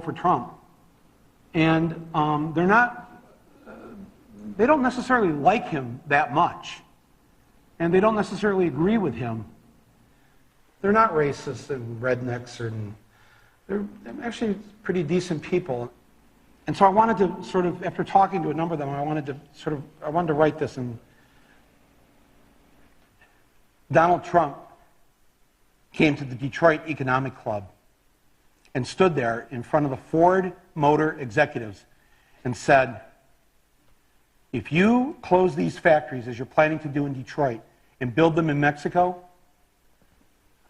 for Trump. And they don't necessarily like him that much. And they don't necessarily agree with him. They're not racist and rednecks, they're actually pretty decent people. And so I wanted to sort of, after talking to a number of them, I wanted to write this. And Donald Trump came to the Detroit Economic Club and stood there in front of the Ford Motor executives and said, if you close these factories as you're planning to do in Detroit and build them in Mexico,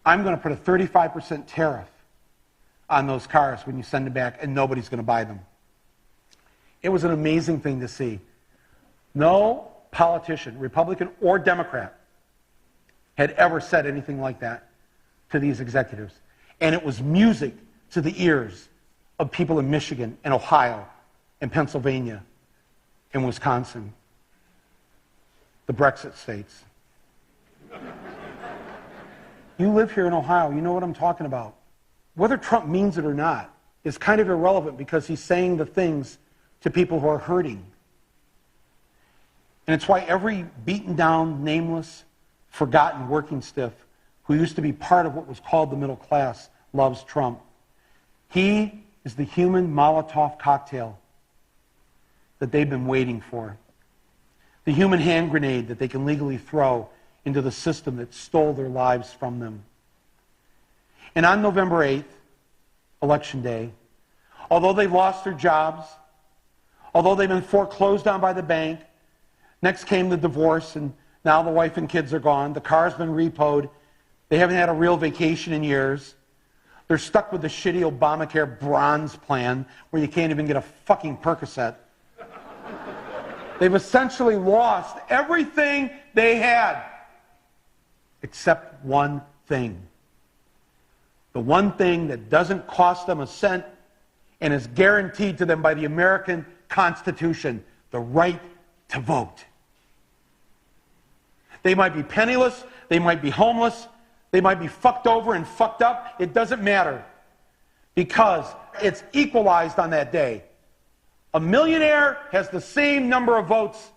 I'm going to put a 35% tariff on those cars when you send them back, and nobody's going to buy them. It was an amazing thing to see. No politician, Republican or Democrat, had ever said anything like that to these executives. And it was music to the ears of people in Michigan and Ohio and Pennsylvania and Wisconsin, the Brexit states. You live here in Ohio, you know what I'm talking about. Whether Trump means it or not is kind of irrelevant, because he's saying the things to people who are hurting. And it's why every beaten down, nameless, forgotten working stiff who used to be part of what was called the middle class loves Trump. He is the human Molotov cocktail that they've been waiting for. The human hand grenade that they can legally throw into the system that stole their lives from them. And on November 8th, Election Day, although they lost their jobs, although they've been foreclosed on by the bank, next came the divorce, and now the wife and kids are gone, the car's been repoed, they haven't had a real vacation in years, they're stuck with the shitty Obamacare bronze plan where you can't even get a fucking Percocet. They've essentially lost everything they had, except one thing. The one thing that doesn't cost them a cent and is guaranteed to them by the American Constitution: the right to vote. They might be penniless, they might be homeless, they might be fucked over and fucked up. It doesn't matter, because it's equalized on that day. A millionaire has the same number of votes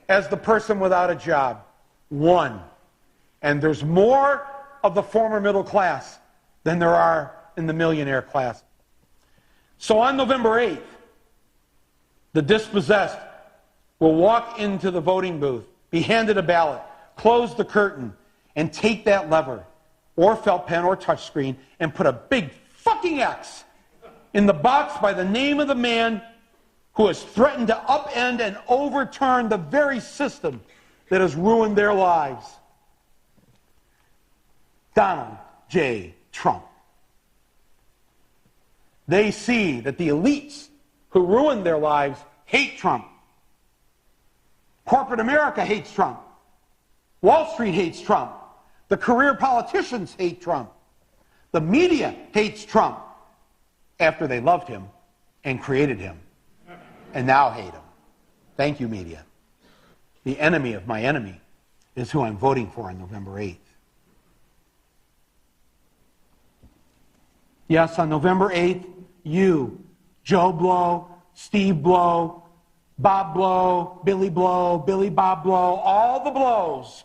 as the person without a job. One. And there's more of the former middle class than there are in the millionaire class. So on November 8th, the dispossessed will walk into the voting booth, be handed a ballot, close the curtain, and take that lever, or felt pen or touchscreen, and put a big fucking X in the box by the name of the man who has threatened to upend and overturn the very system that has ruined their lives. Donald J. Trump. They see that the elites who ruined their lives hate Trump. Corporate America hates Trump. Wall Street hates Trump. The career politicians hate Trump. The media hates Trump after they loved him and created him, and now hate him. Thank you, media. The enemy of my enemy is who I'm voting for on November 8th. Yes, on November 8th, you, Joe Blow, Steve Blow, Bob Blow, Billy Bob Blow, all the blows,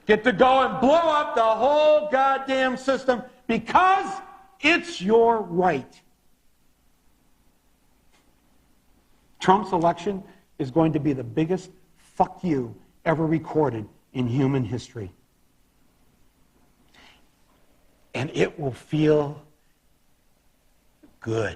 get to go and blow up the whole goddamn system, because it's your right. Trump's election is going to be the biggest fuck you ever recorded in human history. And it will feel good.